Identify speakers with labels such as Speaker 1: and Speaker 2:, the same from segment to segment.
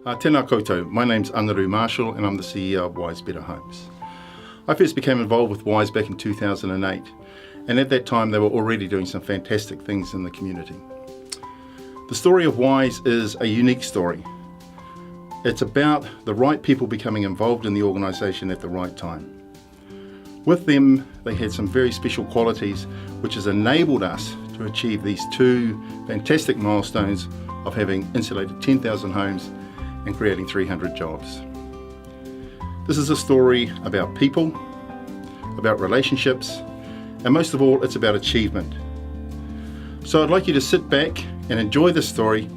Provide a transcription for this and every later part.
Speaker 1: Tēnā koutou, my name's Angaru Marshall and I'm the CEO of Wise Better Homes. I first became involved with Wise back in 2008, and at that time they were already doing some fantastic things in the community. The story of Wise is a unique story. It's about the right people becoming involved in the organisation at the right time. With them, they had some very special qualities which has enabled us to achieve these two fantastic milestones of having insulated 10,000 homes and creating 300 jobs. This is a story about people, about relationships, and most of all, it's about achievement. So I'd like you to sit back and enjoy this story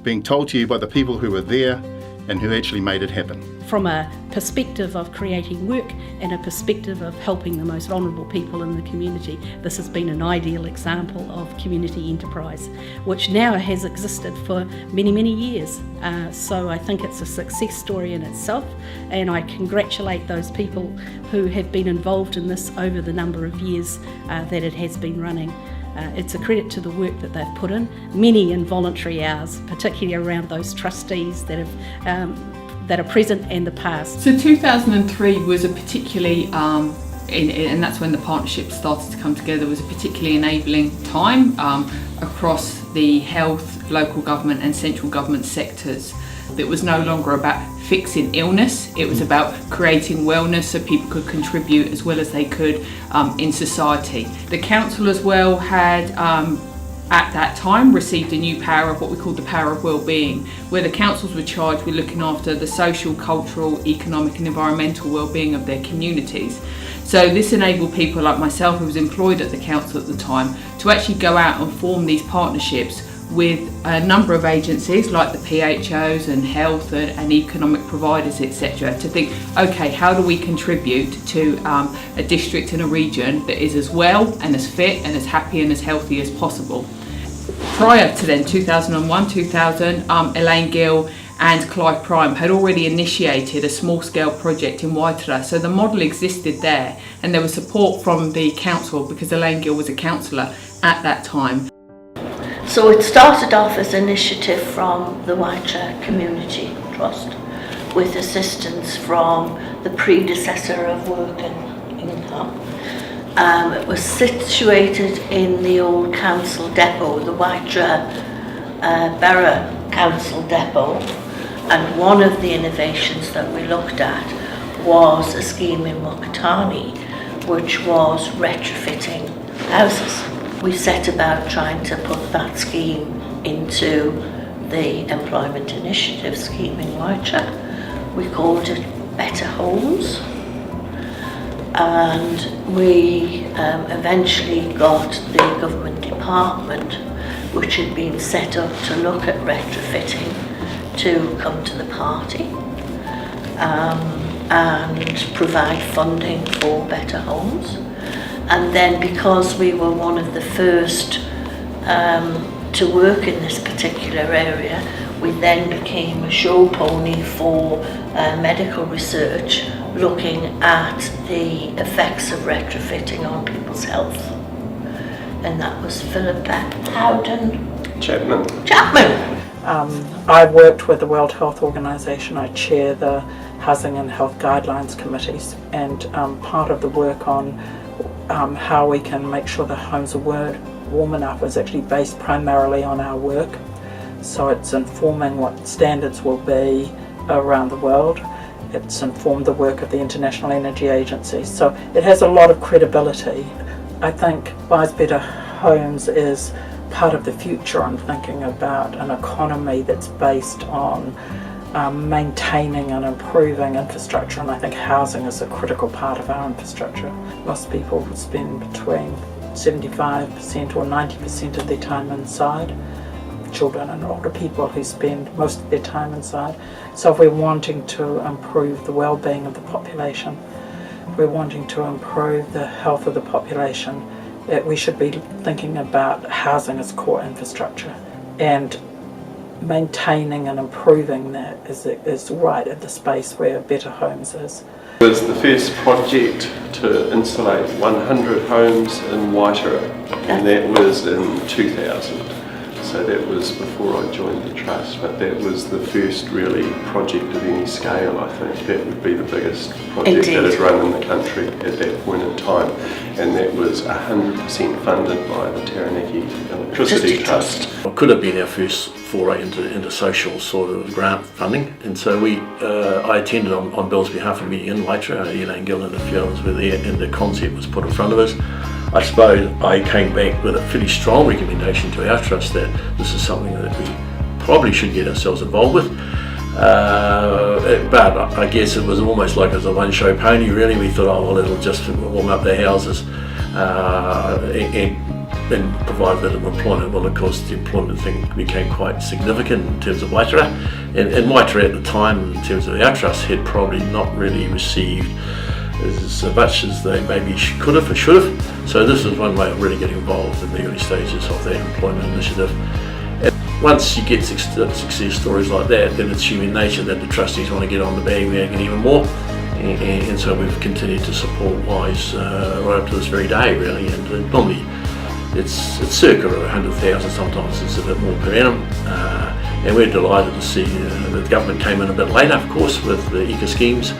Speaker 1: being told to you by the people who were there and who actually made it happen.
Speaker 2: From a perspective of creating work and a perspective of helping the most vulnerable people in the community, this has been an ideal example of community enterprise, which now has existed for many, many years. So I think it's a success story in itself, and I congratulate those people who have been involved in this over the number of years that it has been running. It's a credit to the work that they've put in, many involuntary hours, particularly around those trustees that are present and the past.
Speaker 3: So 2003 was a particularly, and that's when the partnership started to come together, was a particularly enabling time across the health, local government and central government sectors. It was no longer about fixing illness, it was about creating wellness so people could contribute as well as they could in society. The council as well had at that time received a new power of what we call the power of wellbeing, where the councils were charged with looking after the social, cultural, economic and environmental wellbeing of their communities. So this enabled people like myself, who was employed at the council at the time, to actually go out and form these partnerships with a number of agencies like the PHOs and health and economic providers, etc., to think, okay, how do we contribute to a district and a region that is as well and as fit and as happy and as healthy as possible. Prior to then, 2001, 2000, Elaine Gill and Clive Prime had already initiated a small-scale project in Waitara, so the model existed there, and there was support from the council because Elaine Gill was a councillor at that time.
Speaker 4: So it started off as an initiative from the Waitara Community Trust with assistance from the predecessor of Work and Income. It was situated in the old council depot, the Waitara Borough Council depot, and one of the innovations that we looked at was a scheme in Whakatane which was retrofitting houses. We set about trying to put that scheme into the Employment Initiative scheme in Waitara. We called it Better Homes, and we eventually got the government department, which had been set up to look at retrofitting, to come to the party and provide funding for Better Homes. And then, because we were one of the first to work in this particular area, we then became a show pony for medical research, looking at the effects of retrofitting on people's health. And that was Philippa Howden
Speaker 5: Chapman.
Speaker 6: I worked with the World Health Organization. I chair the Housing and Health Guidelines Committees, and part of the work on how we can make sure the homes are warm enough is actually based primarily on our work. So it's informing what standards will be around the world. It's informed the work of the International Energy Agency. So it has a lot of credibility. I think Wise Better Homes is part of the future on thinking about an economy that's based on maintaining and improving infrastructure, and I think housing is a critical part of our infrastructure. Most people spend between 75% or 90% of their time inside. Children and older people who spend most of their time inside. So if we're wanting to improve the well-being of the population, if we're wanting to improve the health of the population, we should be thinking about housing as core infrastructure, and maintaining and improving that is right at the space where Better Homes is.
Speaker 5: It was the first project to insulate 100 homes in Waitara, and that was in 2000. So that was before I joined the Trust, but that was the first really project of any scale, I think. That would be the biggest project that had run in the country at that point in time. And that was 100% funded by the Taranaki Electricity Trust.
Speaker 7: It could have been our first foray into social sort of grant funding, and so I attended on Bill's behalf a meeting in Waitara. Elaine Gill and a few others were there, and the concept was put in front of us. I suppose I came back with a fairly strong recommendation to our trust that this is something that we probably should get ourselves involved with. But I guess it was almost like it was a one-show pony, really. We thought, oh, well, it'll just warm up their houses and provide a bit of employment. Well, of course, the employment thing became quite significant in terms of Waitara. And Waitara at the time, in terms of our trust, had probably not really received as much as they maybe could have or should have. So this was one way of really getting involved in the early stages of that employment initiative. And once you get success stories like that, then it's human nature that the trustees want to get on the bandwagon even more. And so we've continued to support WISE right up to this very day, really. And normally it's circa 100,000, sometimes it's a bit more per annum. And we're delighted to see that the government came in a bit later, of course, with the eco schemes.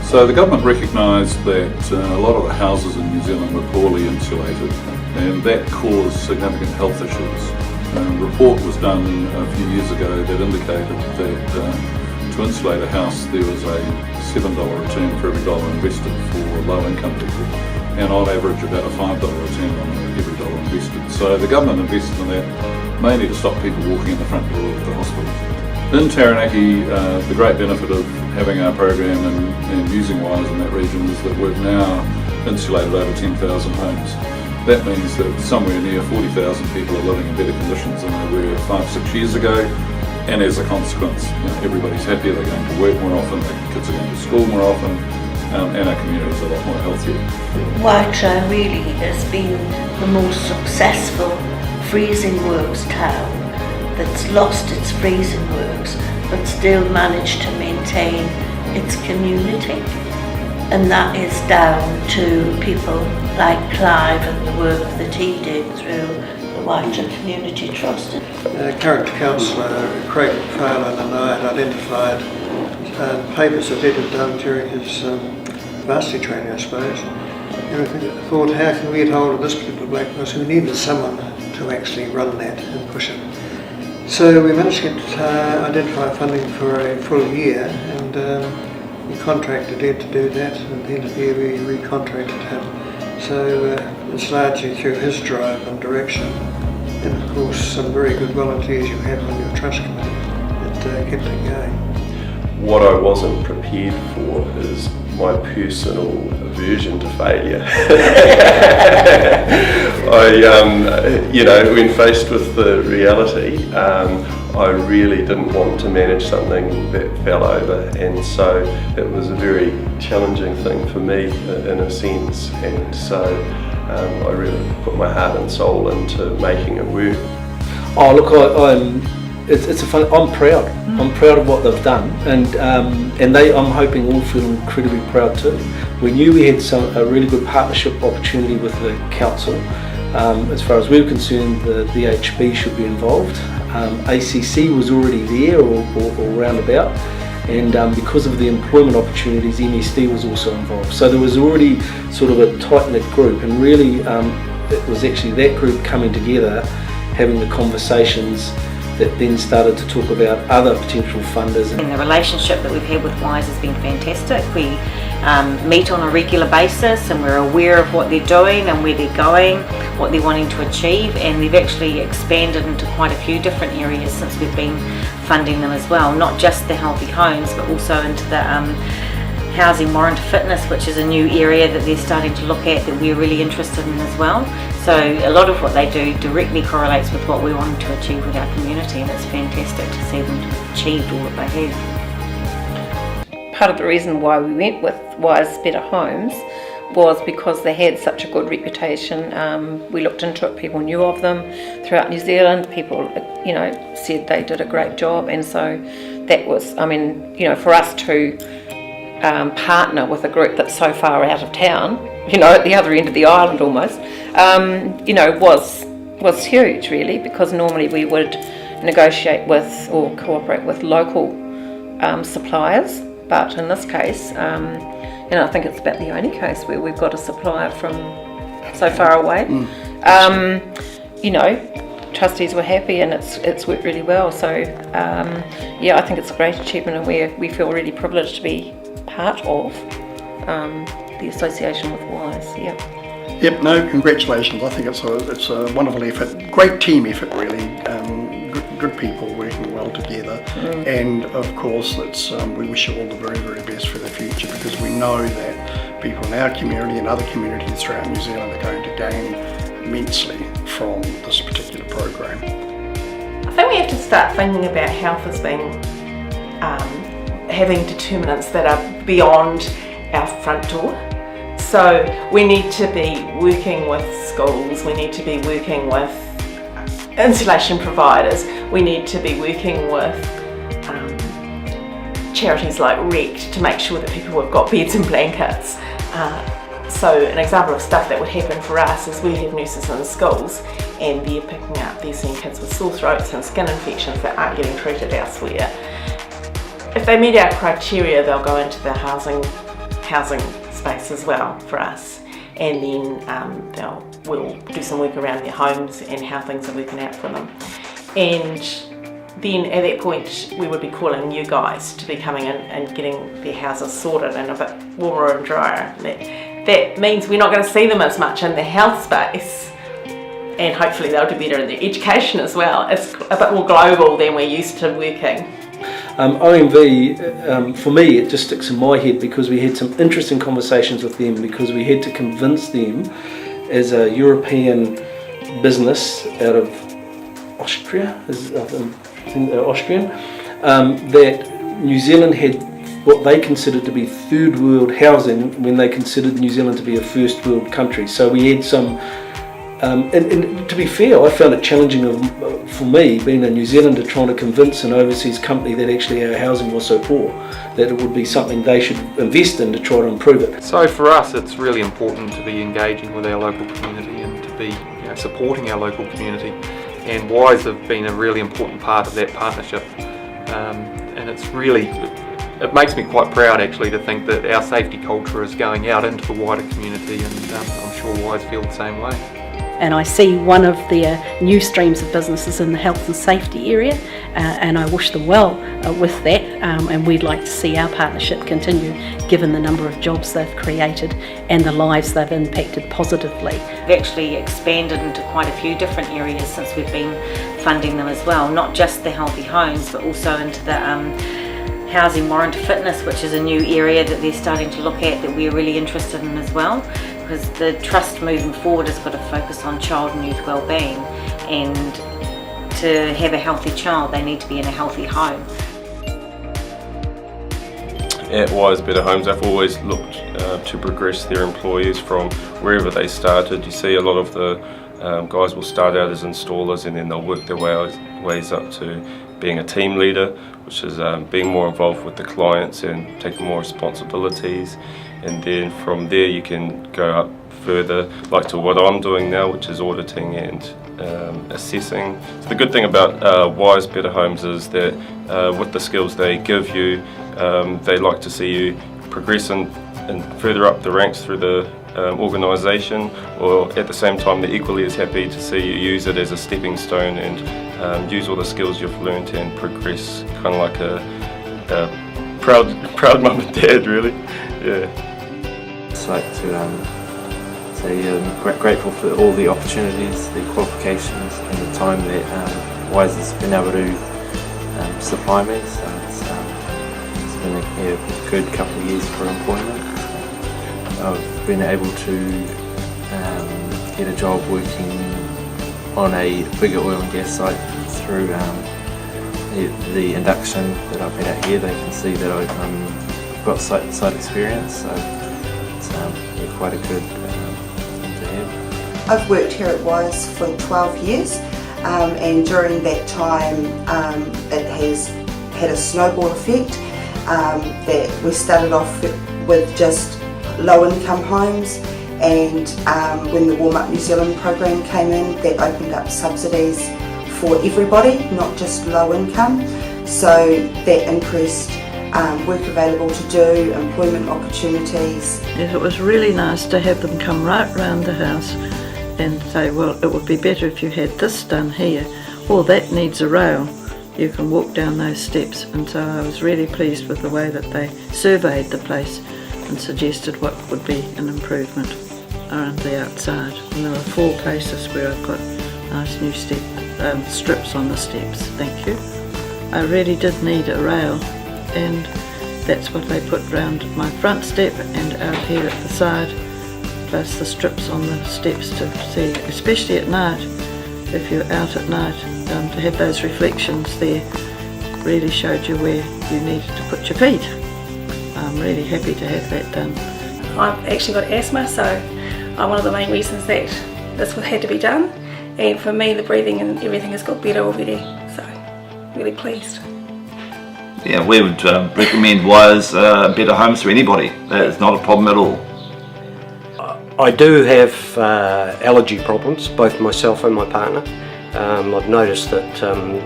Speaker 8: So the government recognised that a lot of the houses in New Zealand were poorly insulated, and that caused significant health issues. A report was done a few years ago that indicated that to insulate a house there was a $7 return for every dollar invested for low-income people, and on average about a $5 return on every dollar invested. So the government invested in that mainly to stop people walking in the front door of the hospitals. In Taranaki, the great benefit of having our program and using WISE in that region is that we've now insulated over 10,000 homes. That means that somewhere near 40,000 people are living in better conditions than they were 5-6 years ago, and as a consequence, everybody's happier, they're going to work more often, their kids are going to school more often, and our communities are a lot more healthier.
Speaker 4: Waitara really has been the most successful freezing works town that's lost its freezing works but still managed to maintain its community, and that is down to people like Clive and the work that he did through the Waitara Community Trust.
Speaker 9: Current Councillor Craig McFarlane and I had identified papers that Ed had done during his varsity training, I suppose, and we thought, how can we get hold of this particular black person? We needed someone to actually run that and push it. So we managed to get identify funding for a full year, and we contracted Ed to do that, and at the end of the year we recontracted him. So it's largely through his drive and direction, and of course some very good volunteers you have on your trust committee that kept it going.
Speaker 5: What I wasn't prepared for is my personal aversion to failure. When faced with the reality, I really didn't want to manage something that fell over, and so it was a very challenging thing for me in a sense, and so I really put my heart and soul into making it work.
Speaker 10: Oh look, I'm proud. I'm proud of what they've done, and I'm hoping all feel incredibly proud too. We knew we had a really good partnership opportunity with the council. As far as we were concerned, the VHB should be involved. ACC was already there or roundabout, and because of the employment opportunities, MSD was also involved. So there was already sort of a tight-knit group, and really it was actually that group coming together, having the conversations that then started to talk about other potential funders.
Speaker 11: And the relationship that we've had with WISE has been fantastic. We meet on a regular basis, and we're aware of what they're doing and where they're going, what they're wanting to achieve, and they've actually expanded into quite a few different areas since we've been funding them as well, not just the healthy homes but also into the housing more into fitness, which is a new area that they're starting to look at that we're really interested in as well. So a lot of what they do directly correlates with what we want to achieve with our community, and it's fantastic to see them achieve all that they have.
Speaker 12: Part of the reason why we went with WISE Better Homes was because they had such a good reputation. We looked into it, people knew of them throughout New Zealand, people said they did a great job, and so that was, for us to partner with a group that's so far out of town, at the other end of the island almost, was huge really, because normally we would negotiate with or cooperate with local suppliers, but in this case, I think it's about the only case where we've got a supplier from so far away. Trustees were happy and it's worked really well. So I think it's a great achievement, and we feel really privileged to be part of the association with WISE.
Speaker 13: Yep, no, congratulations. I think it's a wonderful effort, great team effort really, good people working well together, and of course we wish you all the very, very best for the future, because we know that people in our community and other communities throughout New Zealand are going to gain immensely from this particular program.
Speaker 14: I think we have to start thinking about health as being having determinants that are beyond our front door. So we need to be working with schools, we need to be working with insulation providers, we need to be working with charities like RECT to make sure that people have got beds and blankets. So an example of stuff that would happen for us is we have nurses in schools and they're seeing kids with sore throats and skin infections that aren't getting treated elsewhere. If they meet our criteria, they'll go into the housing space as well for us, and then we'll do some work around their homes and how things are working out for them. And then at that point we would be calling you guys to be coming in and getting their houses sorted and a bit warmer and drier. That means we're not going to see them as much in the health space, and hopefully they'll do better in their education as well. It's a bit more global than we're used to working.
Speaker 10: OMV, for me, it just sticks in my head because we had some interesting conversations with them, because we had to convince them as a European business out of Austria, I think they're Austrian, that New Zealand had what they considered to be third world housing when they considered New Zealand to be a first world country. So we had some, and to be fair, I found it challenging for me, being a New Zealander, trying to convince an overseas company that actually our housing was so poor, that it would be something they should invest in to try to improve it.
Speaker 15: So for us, it's really important to be engaging with our local community and to be supporting our local community, and WISE have been a really important part of that partnership, and it makes me quite proud actually to think that our safety culture is going out into the wider community, and I'm sure WISE feel the same way.
Speaker 2: And I see one of their new streams of businesses in the health and safety area, and I wish them well with that, and we'd like to see our partnership continue given the number of jobs they've created and the lives they've impacted positively.
Speaker 11: We've actually expanded into quite a few different areas since we've been funding them as well, not just the healthy homes but also into the housing warranted fitness, which is a new area that they're starting to look at that we're really interested in as well, because the trust moving forward has got to focus on child and youth wellbeing, and to have a healthy child they need to be in a healthy home.
Speaker 5: At WISE Better Homes, they've always looked to progress their employees from wherever they started. You see a lot of the guys will start out as installers and then they'll work their ways up to being a team leader, which is being more involved with the clients and taking more responsibilities, and then from there you can go up further, like to what I'm doing now, which is auditing and assessing. So the good thing about WISE Better Homes is that with the skills they give you, they like to see you progress and further up the ranks through the organisation, or at the same time they're equally as happy to see you use it as a stepping stone and use all the skills you've learnt and progress, kind of like a proud mum and dad really. Yeah.
Speaker 16: I'd like to say grateful for all the opportunities, the qualifications and the time that WISE has been able to supply me. So it's been a good couple of years for employment. I've been able to get a job working on a bigger oil and gas site through the induction that I've had out here. They can see that I've got site experience, so it's quite a good thing to have.
Speaker 17: I've worked here at WISE for 12 years, and during that time it has had a snowball effect, that we started off with just low income homes, and when the Warm Up New Zealand program came in, that opened up subsidies for everybody, not just low income, so that increased work available to do, employment opportunities.
Speaker 18: It was really nice to have them come right round the house and say, well, it would be better if you had this done here, or that needs a rail. You can walk down those steps, and so I was really pleased with the way that they surveyed the place and suggested what would be an improvement around the outside. And there were 4 places where I've got nice new strips on the steps, thank you. I really did need a rail, and that's what they put round my front step and out here at the side, plus the strips on the steps to see, especially at night, if you're out at night, to have those reflections there really showed you where you needed to put your feet. I'm really happy to have that done.
Speaker 19: I've actually got asthma, so one of the main reasons that this had to be done, and for me the breathing and everything has got better already, so really pleased.
Speaker 20: Yeah, we would recommend Wise Better Homes to anybody. That is not a problem at all.
Speaker 21: I do have allergy problems, both myself and my partner. I've noticed that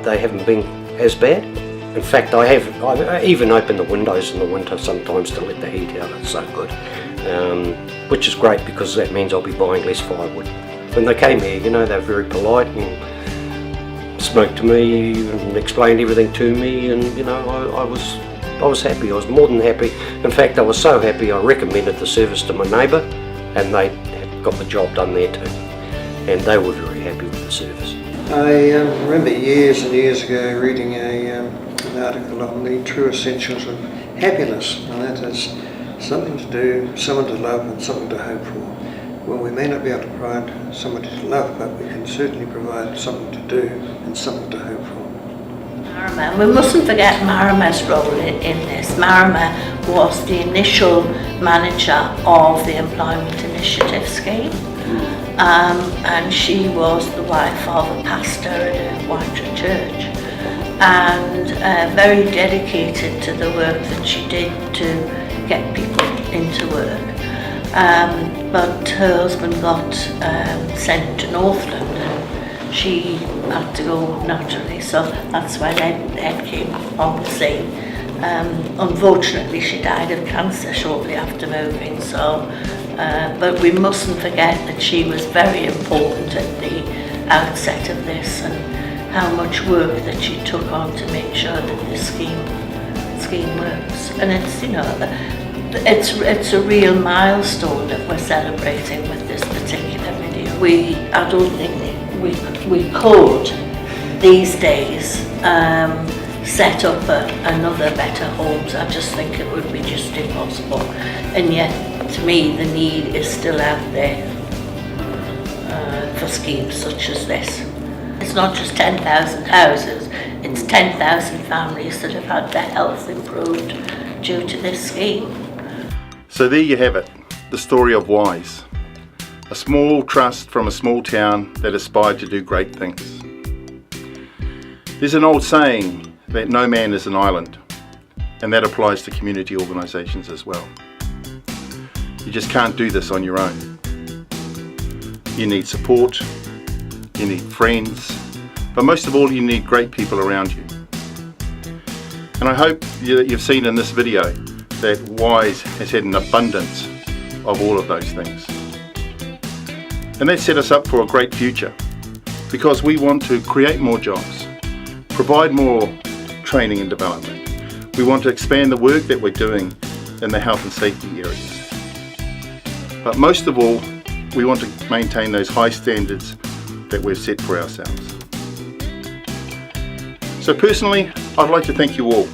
Speaker 21: they haven't been as bad. In fact, I even open the windows in the winter sometimes to let the heat out. It's so good, which is great because that means I'll be buying less firewood. When they came here, you know, they were very polite and spoke to me and explained everything to me, and you know, I was happy. I was more than happy. In fact, I was so happy I recommended the service to my neighbour, and they got the job done there too, and they were very happy with the service.
Speaker 9: I remember years and years ago reading an article on the true essentials of happiness, and that is something to do, someone to love, and something to hope for. Well, we may not be able to provide somebody to love, but we can certainly provide something to do and something to hope for.
Speaker 4: Marama, we mustn't forget Marama's role in this. Marama was the initial manager of the Employment Initiative Scheme, and she was the wife of a pastor at a Waitra church, and very dedicated to the work that she did to get people into work. But her husband got sent to Northland, and she had to go naturally, so that's when Ed came on the scene. Unfortunately, she died of cancer shortly after moving, so but we mustn't forget that she was very important at the outset of this, and how much work that she took on to make sure that this scheme works. And it's, you know, it's a real milestone that we're celebrating with this particular video. I don't think we could these days set up another Better Homes. I just think it would be just impossible, and yet to me the need is still out there for schemes such as this. It's not just 10,000 houses, it's 10,000 families that have had their health improved due to this scheme.
Speaker 1: So there you have it, the story of Wise, a small trust from a small town that aspired to do great things. There's an old saying that no man is an island, and that applies to community organisations as well. You just can't do this on your own. You need support, you need friends, but most of all you need great people around you. And I hope that you've seen in this video that Wise has had an abundance of all of those things. And that set us up for a great future, because we want to create more jobs, provide more training and development. We want to expand the work that we're doing in the health and safety areas. But most of all, we want to maintain those high standards that we've set for ourselves. So personally, I'd like to thank you all.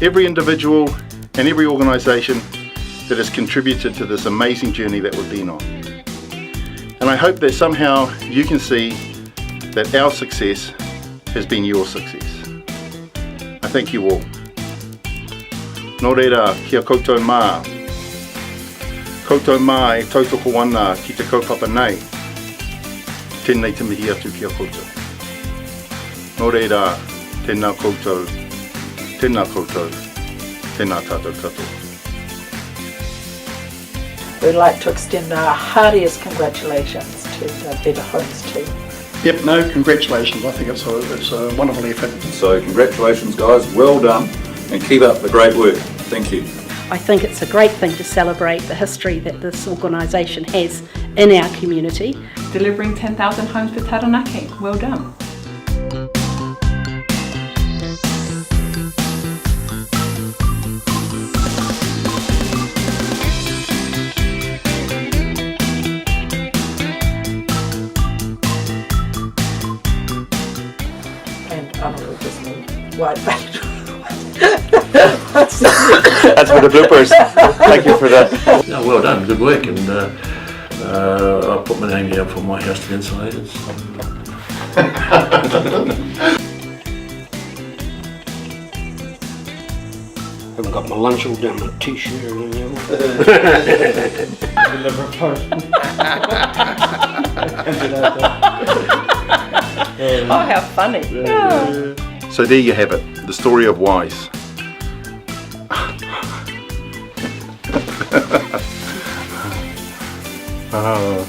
Speaker 1: Every individual and every organisation that has contributed to this amazing journey that we've been on. And I hope that somehow you can see that our success has been your success. I thank you all. Nō reira, kia koutou mā. Koutou mā e tautoko ana ki te kaupapa nei. Tēnei te mihi atu kia koutou. Nō reira, tēnā koutou, tēnā koutou, tēnā tātou tātou.
Speaker 6: we'd like to extend our heartiest congratulations to the Better Homes team.
Speaker 13: Yep, no, congratulations. I think it's a wonderful effort.
Speaker 8: So congratulations guys, well done, and keep up the great work. Thank you.
Speaker 2: I think it's a great thing to celebrate the history that this organisation has in our community.
Speaker 3: Delivering 10,000 homes for Taranaki. Well done.
Speaker 6: And Honourable White Badge.
Speaker 7: That's for the bloopers. Thank you for that. No, well done, good work, and I put my name down for my house to be insulated.
Speaker 21: Haven't got my lunch all down my t-shirt or anything.
Speaker 22: Deliver a post.
Speaker 12: Oh, how funny. Oh.
Speaker 1: So there you have it, the story of Wise. Oh.